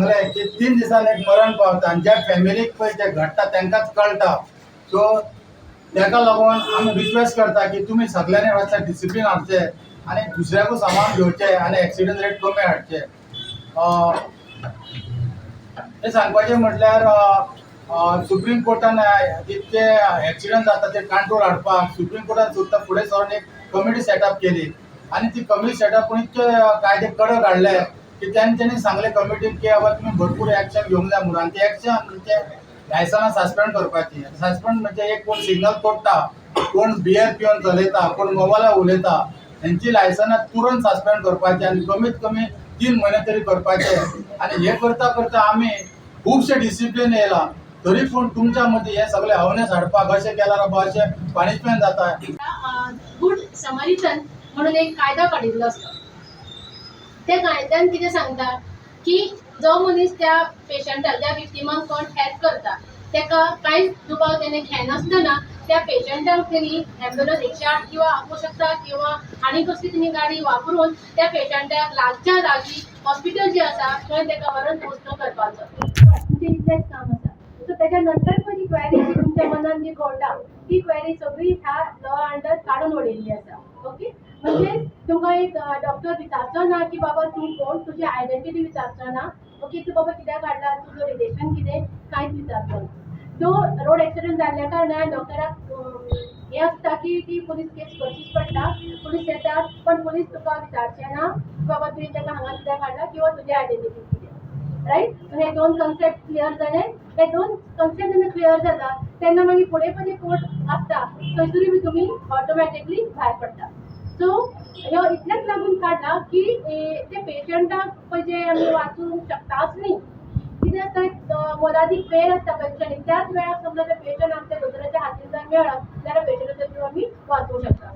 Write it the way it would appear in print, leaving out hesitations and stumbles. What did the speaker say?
सांगले की 3 दिसान एक मरण पावता आणि ज्या फॅमिलीक पळय जे घडटा तांकांच कळटा. सो ताका लागून आमी रिक्वेस्ट करता की तुमी सगळ्यांनी मातशें डिसिप्लीन हाडचे आणि दुसऱ्याकूय सामान घेवचें आणि एक्सिडेंट रेट कमी हाडचे. हे सांगपाचें म्हटल्यार सुप्रीम कोर्टान जितके एक्सिडेंट जाता ते कंट्रोल हाडपाक सुप्रीम कोर्टान सुद्दां फुडें सरून एक कमिटी सेटअप केली आणि ती कमिटी सेटअप करून इतके कायदे कडक हाडले की त्यांनी सांगले कमिटीक की बाबा तुम्ही भरपूर एक्शन घेवंक जाय म्हणून. आणि ते एक्शन म्हणजे लायसन्सां सस्पेंड करपाची. सस्पेंड म्हणजे एक कोण सिग्नल तोडटा, कोण बियर पिवन चलयता, कोण मोबायलार उलयता त्यांची लायसन्सां तुरंत सस्पेंड करपाची आणि कमीत कमी 3 महिने तरी करपाचे. आणि हे करता करता आम्ही खूपशे डिसिप्लिन येयला. तरी पूण तुमच्या मध्ये हे सगळे अवेअरनेस हाडपाक अशें केल्यार अशें पनिशमेंट जाता. गुड समरिटन म्हणून एक कायदा काडिल्लो आसता. त्या कायद्यान कितें सांगता की जो मनीस त्या पेशंटाक त्या विक्टिमाक कोण हेल्प करता ताका कांयच दुबाव तेणे घेनासतना त्या पेशंटाक तेणी एम्ब्युलन्स 108 किंवा आपोवंक शकता किंवा आनी कसली तेणी गाडी वापरून त्या पेशंटाक लागच्या लागी हॉस्पिटल जे आसा थंय ताका व्हरून पोस्ट करपाचो. तुमचें इतलेंच काम आसा. सो तेच्या नंतर पण जी क्वेरी जी तुमच्या मनान जी कळटा ती क्वेरी सगळी ह्या लॉ अंडर काडून उडयल्ली आसा. ओके, म्हणजे तुमकां एक डॉक्टर विचारचो ना की बाबा तूं कोण, तुजी आयडेंटिटी विचारचो ना. ओके, तूं बाबा कित्याक हाडला, तुजो रिलेशन कितें, कांयच विचारचो ना. तो रोड एक्सिडेंट जाल्ल्या कारणान डॉक्टराक हे आसता की ती पुलीस केस करचीच पडटा. पुलीस येतात पण पुलीस तुका विचारचे ना बाबा तुवें ताका हांगा कित्याक हाडला किंवा तुजी आयडेंटिटी कितें. रायट, हे दोन कन्सेप्ट क्लियर जाले. हे दोन कन्सेप्ट जेन्ना क्लियर जाता तेन्ना मागीर फुडें पण कोर्ट आसता थंयसरूय बी तुमी ऑटोमॅटिकली भायर पडटा. सो ह्यो इतलेंच लागून काडला की ते पेशंटाक पळय जे आमी वाचूंक शकताच न्ही. कितें आसता मोलादीक वेळ आसता पेशंट, त्याच वेळार समजा ते पेशंट आमच्या दोतोराच्या हातीन जर मेळत जाल्यार पेशंटाचो जीव आमी वाचोवंक शकता.